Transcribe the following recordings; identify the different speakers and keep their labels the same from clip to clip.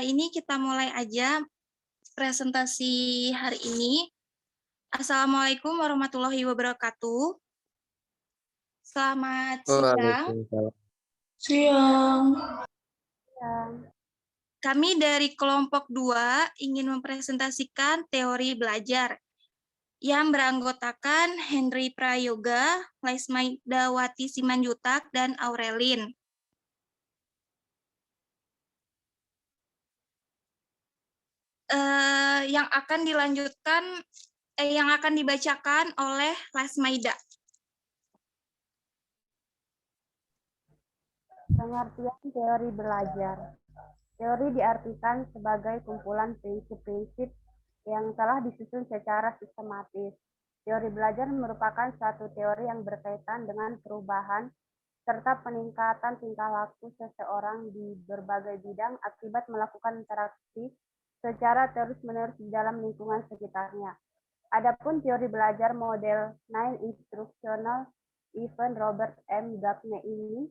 Speaker 1: Ini kita mulai aja presentasi hari ini. Assalamualaikum warahmatullahi wabarakatuh. Selamat siang.
Speaker 2: Waalaikumsalam.
Speaker 3: Siang.
Speaker 1: Kami dari kelompok 2 ingin mempresentasikan teori belajar yang beranggotakan Henry Prayoga, Laismaidawati Simanjutak, dan Aurelin. Yang akan dibacakan oleh Lasmaida.
Speaker 4: Pengertian teori belajar. Teori diartikan sebagai kumpulan prinsip-prinsip yang telah disusun secara sistematis. Teori belajar merupakan suatu teori yang berkaitan dengan perubahan serta peningkatan tingkah laku seseorang di berbagai bidang akibat melakukan interaksi secara terus-menerus di dalam lingkungan sekitarnya. Adapun teori belajar model non-instructional event Robert M. Gagne ini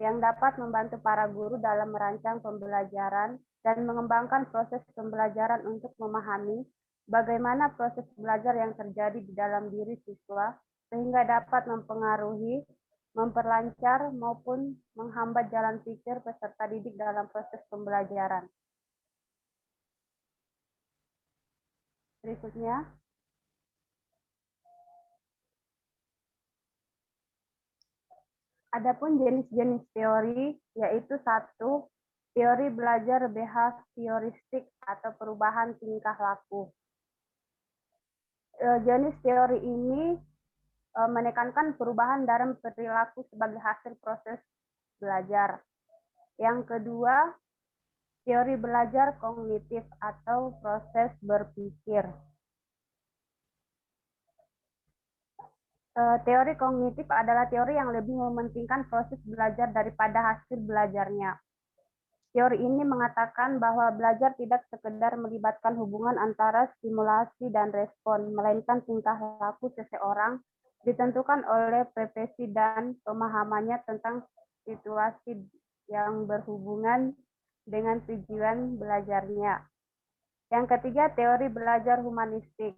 Speaker 4: yang dapat membantu para guru dalam merancang pembelajaran dan mengembangkan proses pembelajaran untuk memahami bagaimana proses belajar yang terjadi di dalam diri siswa sehingga dapat mempengaruhi, memperlancar maupun menghambat jalan pikir peserta didik dalam proses pembelajaran. Berikutnya, adapun jenis-jenis teori, yaitu 1. Teori belajar behavioristik atau perubahan tingkah laku. Jenis teori ini menekankan perubahan dalam perilaku sebagai hasil proses belajar. Yang kedua, teori belajar kognitif atau proses berpikir. Teori kognitif adalah teori yang lebih mementingkan proses belajar daripada hasil belajarnya. Teori ini mengatakan bahwa belajar tidak sekedar melibatkan hubungan antara stimulasi dan respon, melainkan tingkah laku seseorang ditentukan oleh preferensi dan pemahamannya tentang situasi yang berhubungan dengan tujuan belajarnya. Yang ketiga, teori belajar humanistik.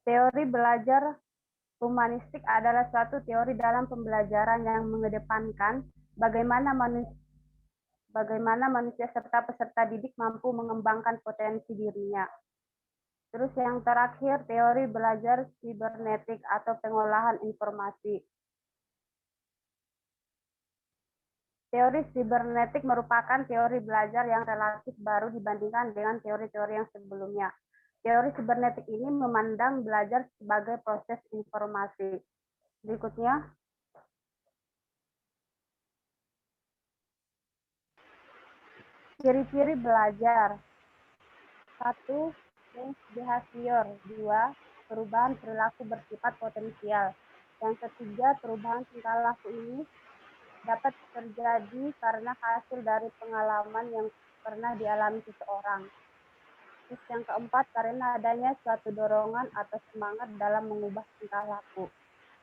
Speaker 4: Teori belajar humanistik adalah suatu teori dalam pembelajaran yang mengedepankan bagaimana manusia serta peserta didik mampu mengembangkan potensi dirinya. Terus yang terakhir, teori belajar sibernetik atau pengolahan informasi. Teori sibernetik merupakan teori belajar yang relatif baru dibandingkan dengan teori-teori yang sebelumnya. Teori sibernetik ini memandang belajar sebagai proses informasi. Berikutnya. Ciri-ciri belajar. 1. Change behavior. 2. Perubahan perilaku bersifat potensial. Yang ketiga, perubahan tingkah laku ini dapat terjadi karena hasil dari pengalaman yang pernah dialami seseorang. Terus yang keempat, karena adanya suatu dorongan atau semangat dalam mengubah tingkah laku.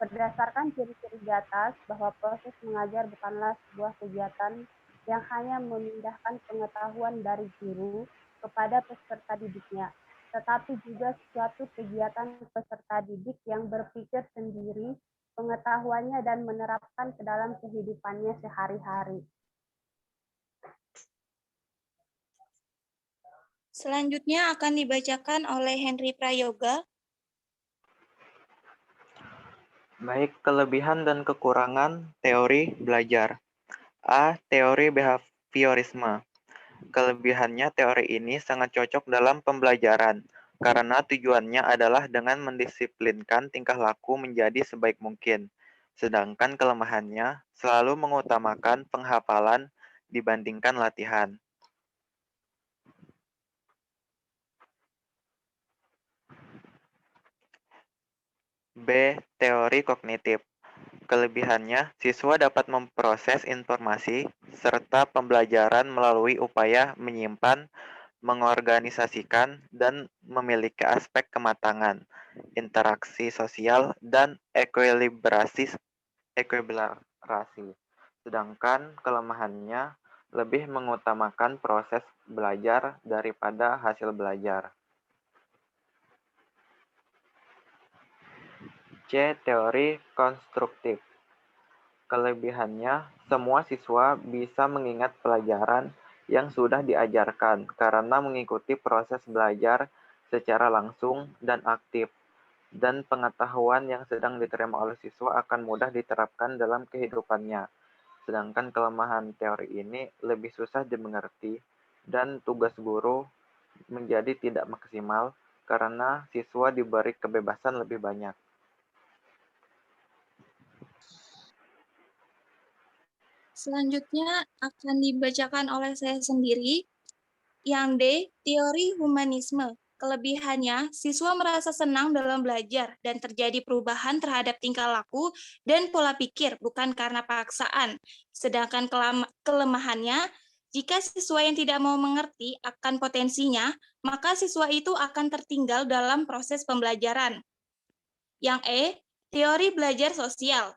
Speaker 4: Berdasarkan ciri-ciri di atas, bahwa proses mengajar bukanlah sebuah kegiatan yang hanya memindahkan pengetahuan dari guru kepada peserta didiknya, tetapi juga suatu kegiatan peserta didik yang berpikir sendiri pengetahuannya dan menerapkan ke dalam kehidupannya sehari-hari.
Speaker 1: Selanjutnya akan dibacakan oleh Henry Prayoga.
Speaker 2: Baik, kelebihan dan kekurangan teori belajar. A. Teori behaviorisme. Kelebihannya, teori ini sangat cocok dalam pembelajaran, karena tujuannya adalah dengan mendisiplinkan tingkah laku menjadi sebaik mungkin. Sedangkan kelemahannya selalu mengutamakan penghafalan dibandingkan latihan. B. Teori kognitif. Kelebihannya, siswa dapat memproses informasi serta pembelajaran melalui upaya menyimpan, mengorganisasikan, dan memiliki aspek kematangan, interaksi sosial, dan ekuilibrasi. Sedangkan kelemahannya, lebih mengutamakan proses belajar daripada hasil belajar. C. Teori konstruktif. Kelebihannya, semua siswa bisa mengingat pelajaran yang sudah diajarkan karena mengikuti proses belajar secara langsung dan aktif, dan pengetahuan yang sedang diterima oleh siswa akan mudah diterapkan dalam kehidupannya. Sedangkan kelemahan teori ini lebih susah dimengerti dan tugas guru menjadi tidak maksimal karena siswa diberi kebebasan lebih banyak.
Speaker 1: Selanjutnya akan dibacakan oleh saya sendiri. Yang D, teori humanisme. Kelebihannya, siswa merasa senang dalam belajar dan terjadi perubahan terhadap tingkah laku dan pola pikir bukan karena paksaan. Sedangkan kelemahannya, jika siswa yang tidak mau mengerti akan potensinya, maka siswa itu akan tertinggal dalam proses pembelajaran. Yang E, teori belajar sosial.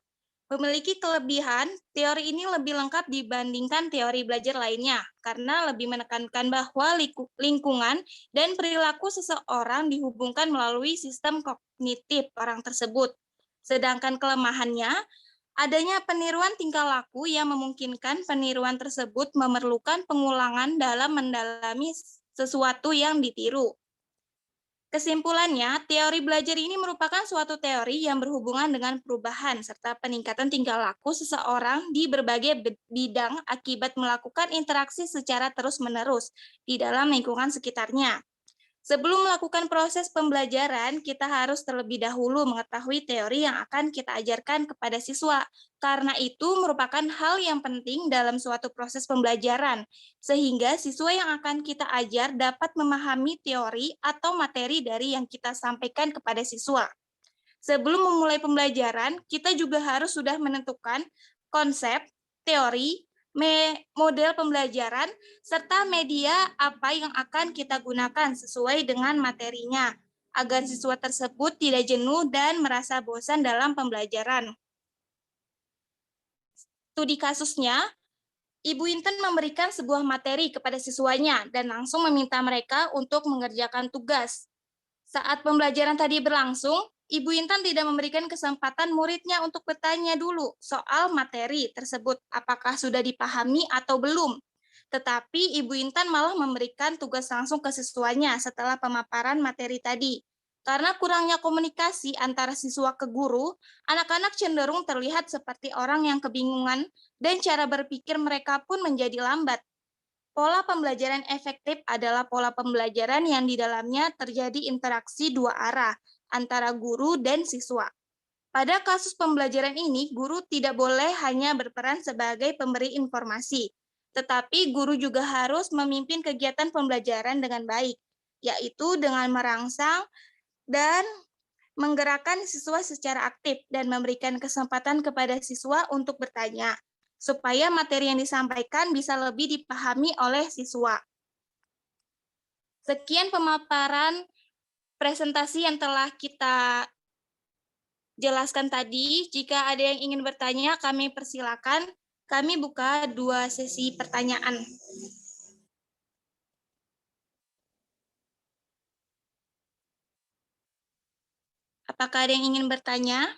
Speaker 1: Memiliki kelebihan, teori ini lebih lengkap dibandingkan teori belajar lainnya, karena lebih menekankan bahwa lingkungan dan perilaku seseorang dihubungkan melalui sistem kognitif orang tersebut. Sedangkan kelemahannya, adanya peniruan tingkah laku yang memungkinkan peniruan tersebut memerlukan pengulangan dalam mendalami sesuatu yang ditiru. Kesimpulannya, teori belajar ini merupakan suatu teori yang berhubungan dengan perubahan serta peningkatan tingkah laku seseorang di berbagai bidang akibat melakukan interaksi secara terus-menerus di dalam lingkungan sekitarnya. Sebelum melakukan proses pembelajaran, kita harus terlebih dahulu mengetahui teori yang akan kita ajarkan kepada siswa. Karena itu merupakan hal yang penting dalam suatu proses pembelajaran, sehingga siswa yang akan kita ajar dapat memahami teori atau materi dari yang kita sampaikan kepada siswa. Sebelum memulai pembelajaran, kita juga harus sudah menentukan konsep, teori, model pembelajaran, serta media apa yang akan kita gunakan sesuai dengan materinya, agar siswa tersebut tidak jenuh dan merasa bosan dalam pembelajaran. Studi kasusnya, Ibu Inten memberikan sebuah materi kepada siswanya dan langsung meminta mereka untuk mengerjakan tugas. Saat pembelajaran tadi berlangsung, Ibu Intan tidak memberikan kesempatan muridnya untuk bertanya dulu soal materi tersebut, apakah sudah dipahami atau belum. Tetapi Ibu Intan malah memberikan tugas langsung ke siswanya setelah pemaparan materi tadi. Karena kurangnya komunikasi antara siswa ke guru, anak-anak cenderung terlihat seperti orang yang kebingungan dan cara berpikir mereka pun menjadi lambat. Pola pembelajaran efektif adalah pola pembelajaran yang di dalamnya terjadi interaksi dua arah antara guru dan siswa. Pada kasus pembelajaran ini, guru tidak boleh hanya berperan sebagai pemberi informasi, tetapi guru juga harus memimpin kegiatan pembelajaran dengan baik, yaitu dengan merangsang dan menggerakkan siswa secara aktif dan memberikan kesempatan kepada siswa untuk bertanya, supaya materi yang disampaikan bisa lebih dipahami oleh siswa. Sekian pemaparan presentasi yang telah kita jelaskan tadi. Jika ada yang ingin bertanya, kami persilakan. Kami buka 2 sesi pertanyaan. Apakah ada yang ingin bertanya?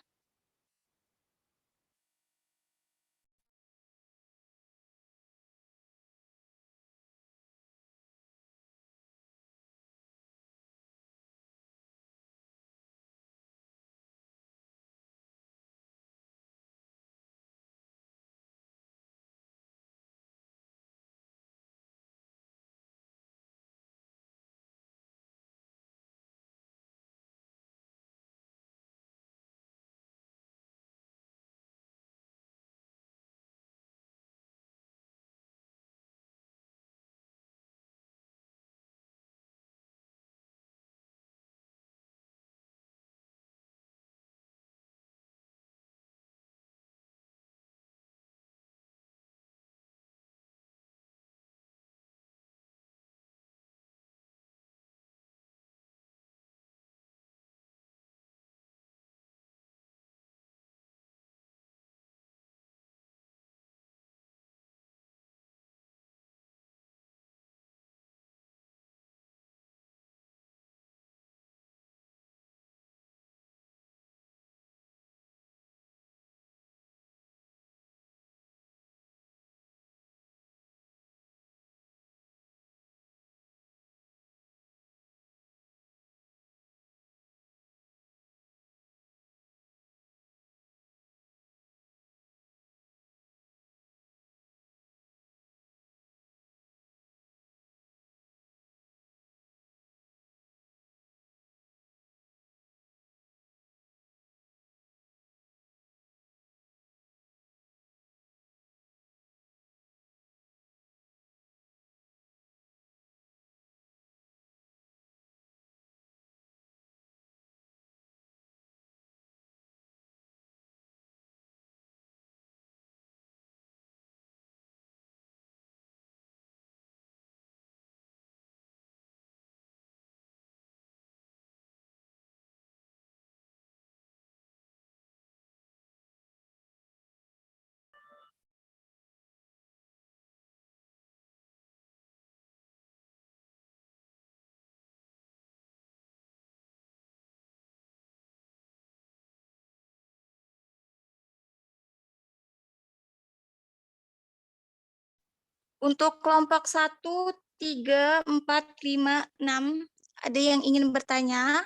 Speaker 1: Untuk kelompok 1, 3, 4, 5, 6, ada yang ingin bertanya?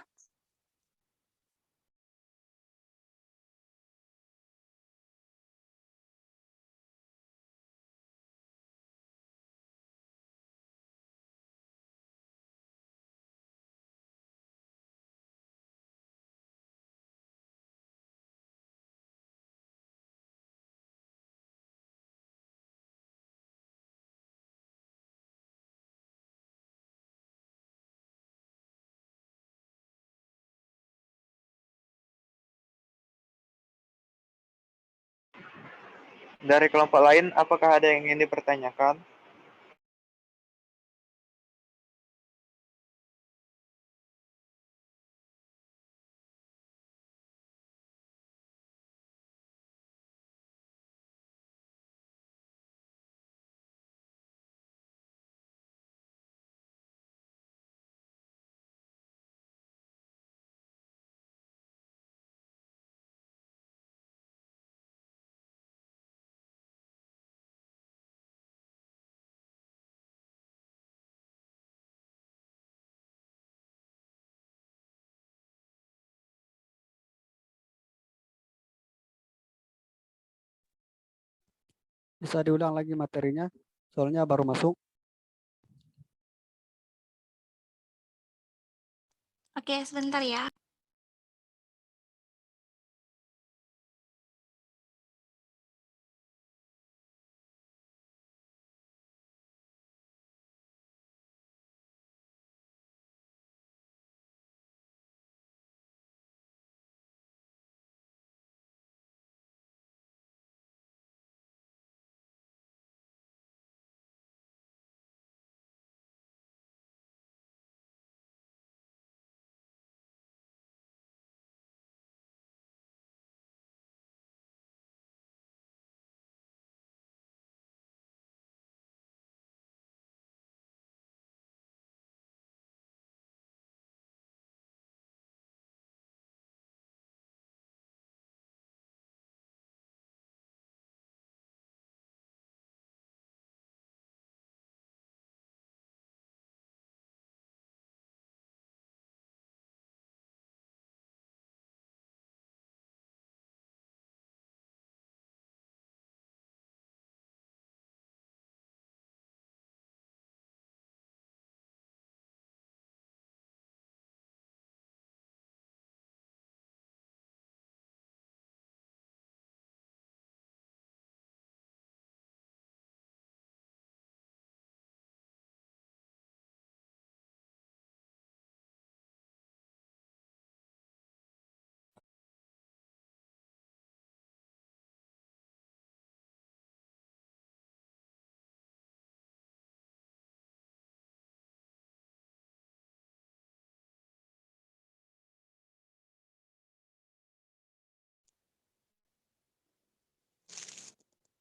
Speaker 2: Dari kelompok lain, apakah ada yang ingin dipertanyakan?
Speaker 5: Bisa diulang lagi materinya, soalnya baru masuk.
Speaker 1: Oke, sebentar ya.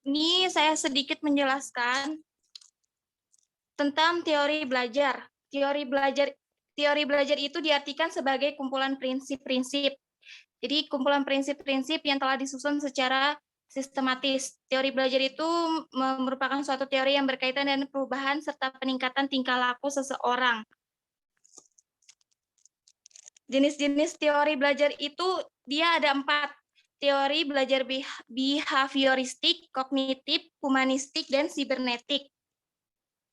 Speaker 1: Ini saya sedikit menjelaskan tentang teori belajar. Teori belajar itu diartikan sebagai kumpulan prinsip-prinsip. Jadi kumpulan prinsip-prinsip yang telah disusun secara sistematis. Teori belajar itu merupakan suatu teori yang berkaitan dengan perubahan serta peningkatan tingkah laku seseorang. Jenis-jenis teori belajar itu dia ada 4. Teori belajar behavioristik, kognitif, humanistik, dan sibernetik.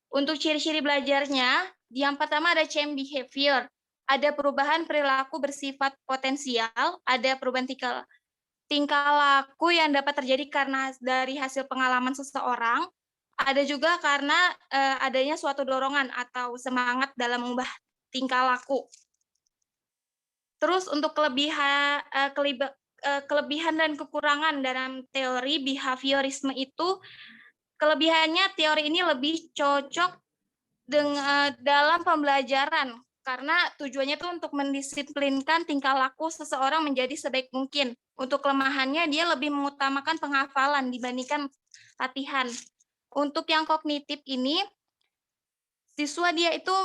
Speaker 1: Untuk ciri-ciri belajarnya, yang pertama ada change behavior. Ada perubahan perilaku bersifat potensial, ada perubahan tingkah laku yang dapat terjadi karena dari hasil pengalaman seseorang, ada juga karena adanya suatu dorongan atau semangat dalam mengubah tingkah laku. Terus untuk kelebihan dan kekurangan dalam teori behaviorisme itu, kelebihannya teori ini lebih cocok dalam pembelajaran karena tujuannya itu untuk mendisiplinkan tingkah laku seseorang menjadi sebaik mungkin. Untuk kelemahannya dia lebih mengutamakan penghafalan dibandingkan latihan. Untuk yang kognitif ini siswa dia itu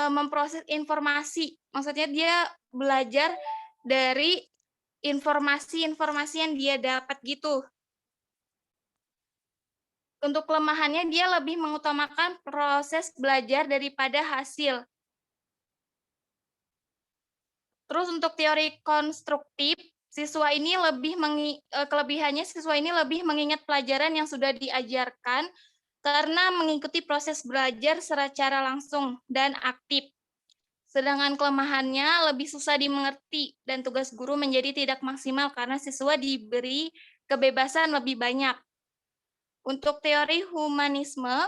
Speaker 1: memproses informasi. Maksudnya dia belajar dari informasi-informasi yang dia dapat gitu. Untuk kelemahannya, dia lebih mengutamakan proses belajar daripada hasil. Terus untuk teori konstruktif, kelebihannya siswa ini lebih mengingat pelajaran yang sudah diajarkan karena mengikuti proses belajar secara langsung dan aktif. Sedangkan kelemahannya lebih susah dimengerti dan tugas guru menjadi tidak maksimal karena siswa diberi kebebasan lebih banyak. Untuk teori humanisme,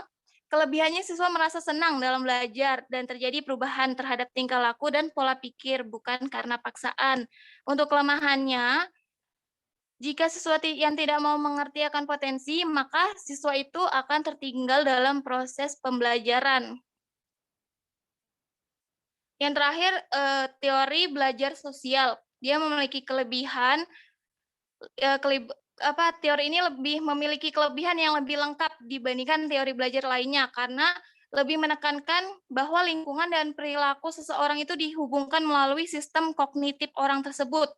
Speaker 1: kelebihannya siswa merasa senang dalam belajar dan terjadi perubahan terhadap tingkah laku dan pola pikir, bukan karena paksaan. Untuk kelemahannya, jika siswa yang tidak mau mengerti akan potensi, maka siswa itu akan tertinggal dalam proses pembelajaran. Yang terakhir, teori belajar sosial. Dia memiliki kelebihan, teori ini lebih memiliki kelebihan yang lebih lengkap dibandingkan teori belajar lainnya karena lebih menekankan bahwa lingkungan dan perilaku seseorang itu dihubungkan melalui sistem kognitif orang tersebut.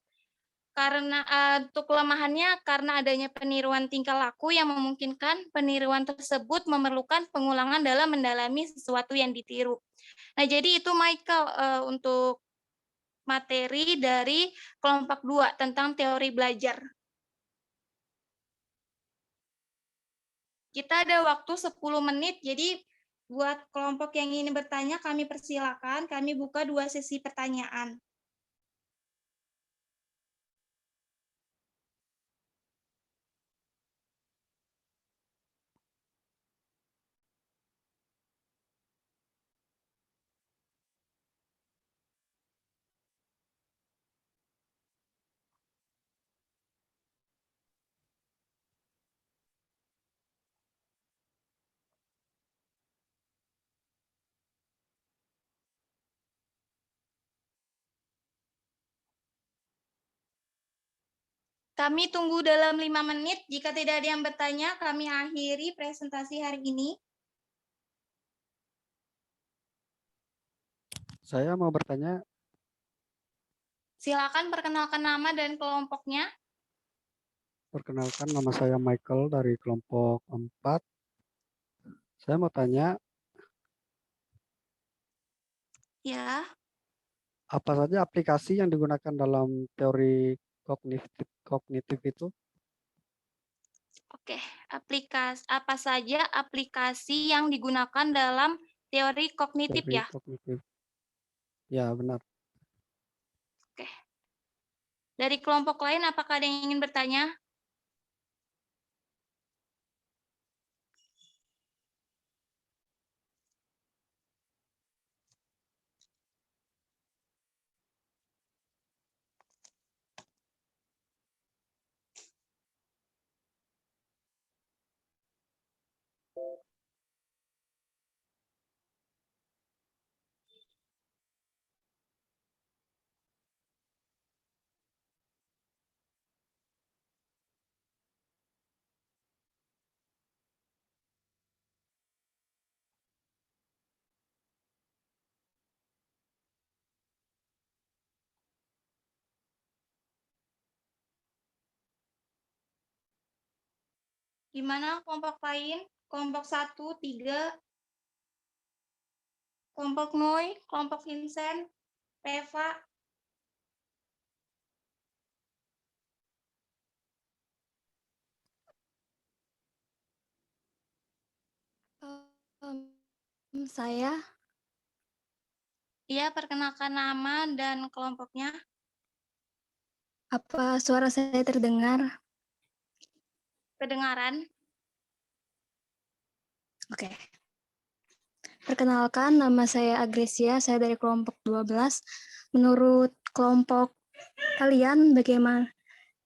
Speaker 1: Karena untuk kelemahannya karena adanya peniruan tingkah laku yang memungkinkan peniruan tersebut memerlukan pengulangan dalam mendalami sesuatu yang ditiru. Nah, jadi itu Michael untuk materi dari kelompok 2 tentang teori belajar. Kita ada waktu 10 menit, jadi buat kelompok yang ingin bertanya, kami persilakan, kami buka 2 sesi pertanyaan. Kami tunggu dalam 5 menit. Jika tidak ada yang bertanya, kami akhiri presentasi hari ini.
Speaker 5: Saya mau bertanya,
Speaker 1: Silakan perkenalkan nama dan kelompoknya.
Speaker 5: perkenalkan nama saya Michael dari kelompok 4. Saya mau tanya,
Speaker 1: Ya,
Speaker 5: apa saja aplikasi yang digunakan dalam teori kognitif itu?
Speaker 1: oke. Apa saja aplikasi yang digunakan dalam teori kognitif
Speaker 5: Teori
Speaker 1: ya?
Speaker 5: kognitif. Ya, benar.
Speaker 1: Oke. Dari kelompok lain, apakah ada yang ingin bertanya? Gimana kelompok lain? Kelompok 1, 3, kelompok Noi, kelompok Vincent, Reva.
Speaker 6: Saya,
Speaker 1: Iya, perkenalkan nama dan kelompoknya.
Speaker 6: apa suara saya terdengar?
Speaker 1: Kedengaran.
Speaker 6: Oke. Perkenalkan, nama saya Agresia, saya dari kelompok 12. Menurut kelompok kalian, bagaimana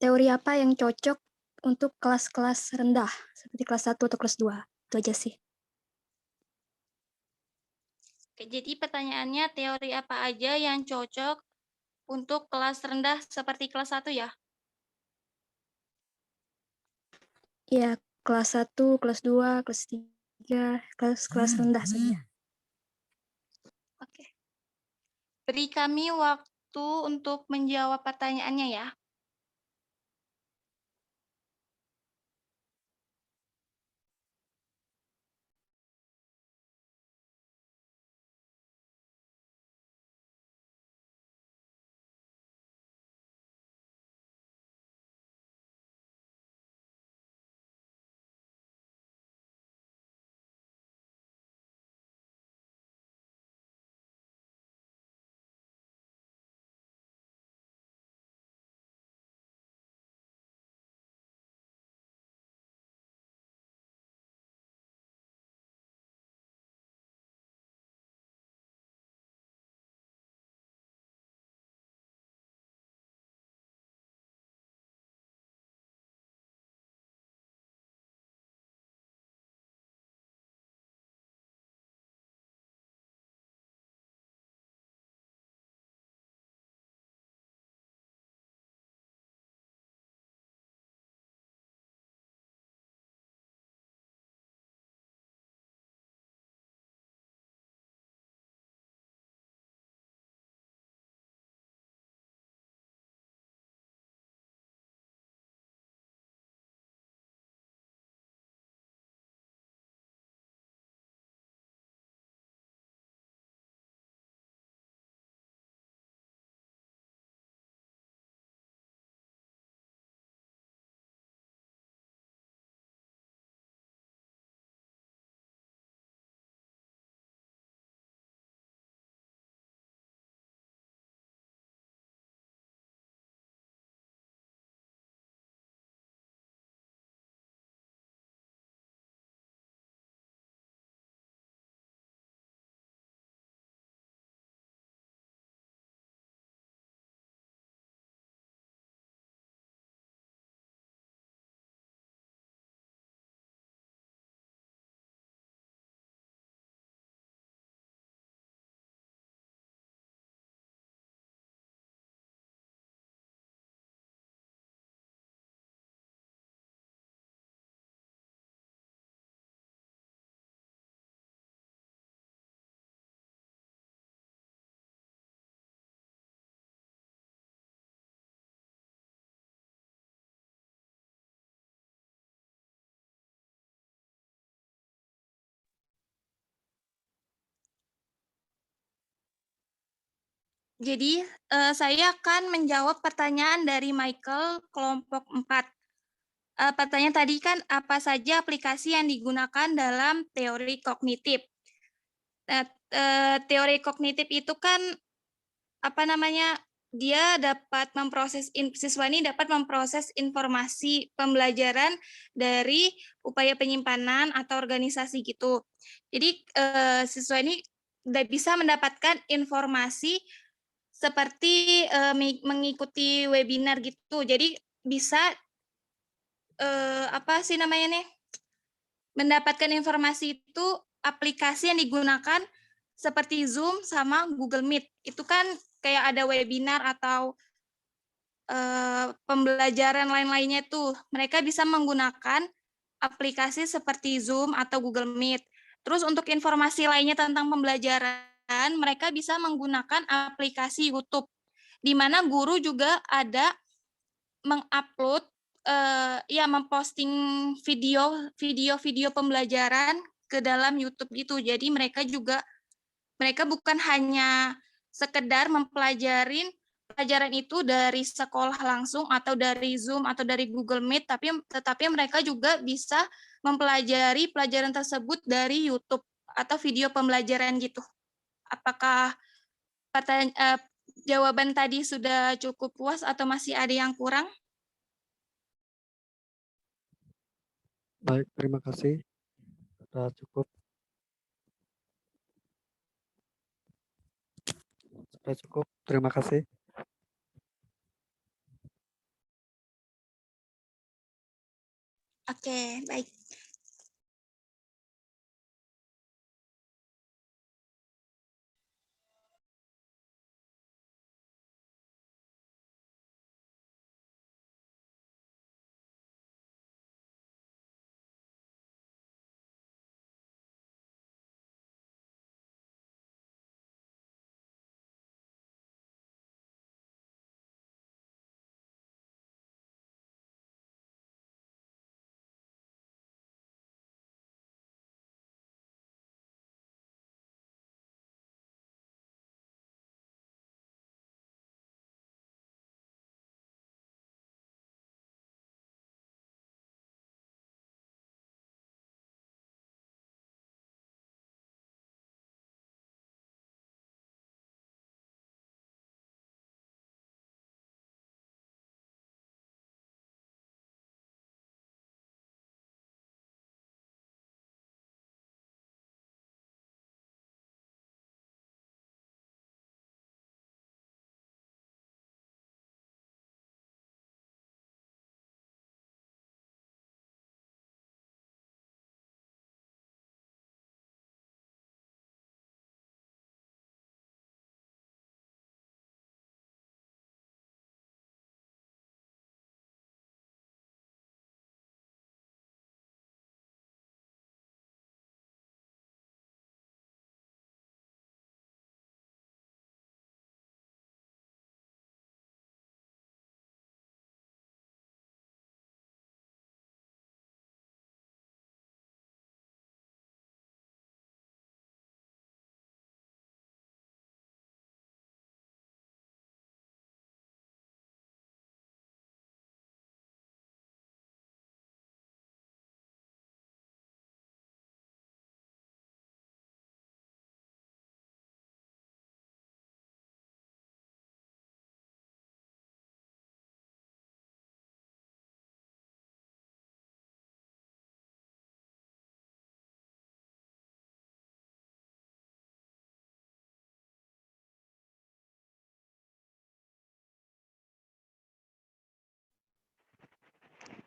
Speaker 6: teori apa yang cocok untuk kelas-kelas rendah, seperti kelas 1 atau kelas 2? Itu aja sih.
Speaker 1: Oke, jadi pertanyaannya teori apa aja yang cocok untuk kelas rendah seperti kelas 1 ya?
Speaker 6: Ya, kelas 1, kelas 2, kelas 3, kelas rendah saja.
Speaker 1: Oke. Beri kami waktu untuk menjawab pertanyaannya ya. Jadi, saya akan menjawab pertanyaan dari Michael, kelompok 4. Pertanyaan tadi kan, apa saja aplikasi yang digunakan dalam teori kognitif? Teori kognitif itu kan, dia dapat siswa ini dapat memproses informasi pembelajaran dari upaya penyimpanan atau organisasi gitu. Jadi, siswa ini bisa mendapatkan informasi seperti, mengikuti webinar gitu. Jadi bisa, mendapatkan informasi itu aplikasi yang digunakan seperti Zoom sama Google Meet. Itu kan kayak ada webinar atau, pembelajaran lain-lainnya tuh. Mereka bisa menggunakan aplikasi seperti Zoom atau Google Meet. Terus untuk informasi lainnya tentang pembelajaran, mereka bisa menggunakan aplikasi YouTube, di mana guru juga ada mengupload, memposting video pembelajaran ke dalam YouTube gitu. Jadi mereka bukan hanya sekedar mempelajarin pelajaran itu dari sekolah langsung atau dari Zoom atau dari Google Meet, tetapi mereka juga bisa mempelajari pelajaran tersebut dari YouTube atau video pembelajaran gitu. Apakah jawaban tadi sudah cukup puas atau masih ada yang kurang?
Speaker 5: Baik, terima kasih. Sudah cukup. Sudah cukup. Terima kasih.
Speaker 1: Oke, baik.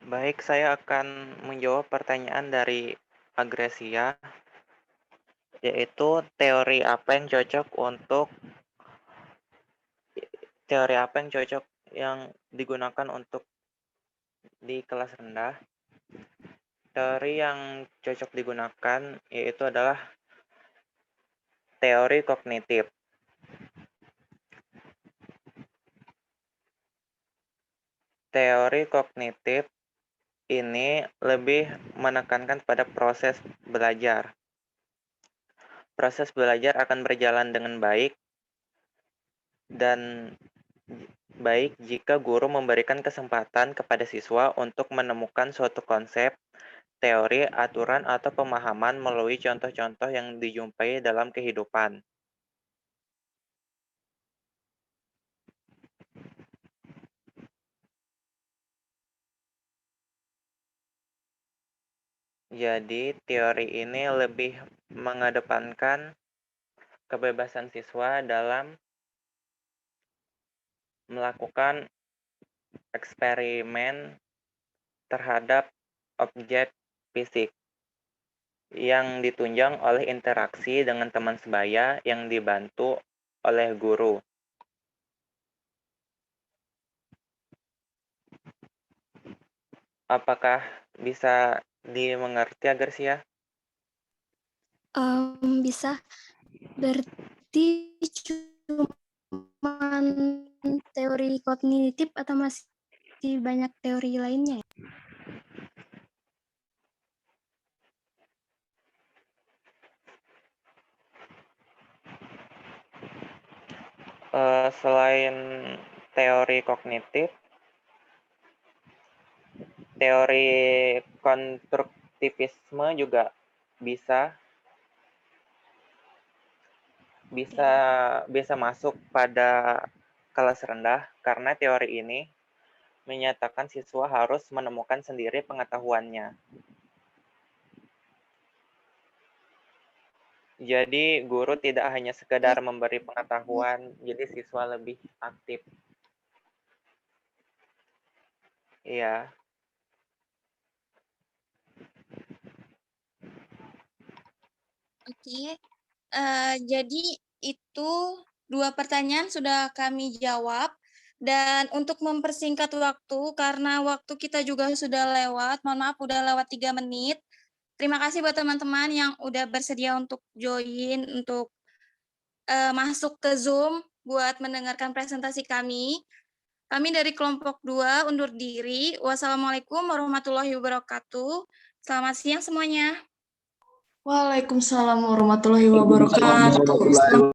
Speaker 2: Baik, saya akan menjawab pertanyaan dari Agresia, yaitu teori apa yang cocok yang digunakan untuk di kelas rendah. Teori yang cocok digunakan yaitu adalah teori kognitif. Teori kognitif ini lebih menekankan pada proses belajar. Proses belajar akan berjalan dengan baik dan baik jika guru memberikan kesempatan kepada siswa untuk menemukan suatu konsep, teori, aturan, atau pemahaman melalui contoh-contoh yang dijumpai dalam kehidupan. Jadi, teori ini lebih mengedepankan kebebasan siswa dalam melakukan eksperimen terhadap objek fisik yang ditunjang oleh interaksi dengan teman sebaya yang dibantu oleh guru. Apakah bisa dimengerti Agarsia?
Speaker 6: Bisa. Berarti cuma teori kognitif atau masih banyak teori lainnya?
Speaker 2: Selain teori kognitif, teori konstruktivisme juga bisa masuk pada kelas rendah karena teori ini menyatakan siswa harus menemukan sendiri pengetahuannya. Jadi guru tidak hanya sekedar memberi pengetahuan, jadi siswa lebih aktif. Iya.
Speaker 1: Oke, jadi itu 2 pertanyaan sudah kami jawab. Dan untuk mempersingkat waktu, karena waktu kita juga sudah lewat, mohon maaf udah lewat 3 menit. Terima kasih buat teman-teman yang udah bersedia untuk join, untuk masuk ke Zoom buat mendengarkan presentasi kami. Kami dari kelompok 2 undur diri. Wassalamualaikum warahmatullahi wabarakatuh. Selamat siang semuanya.
Speaker 3: Waalaikumsalam warahmatullahi wabarakatuh.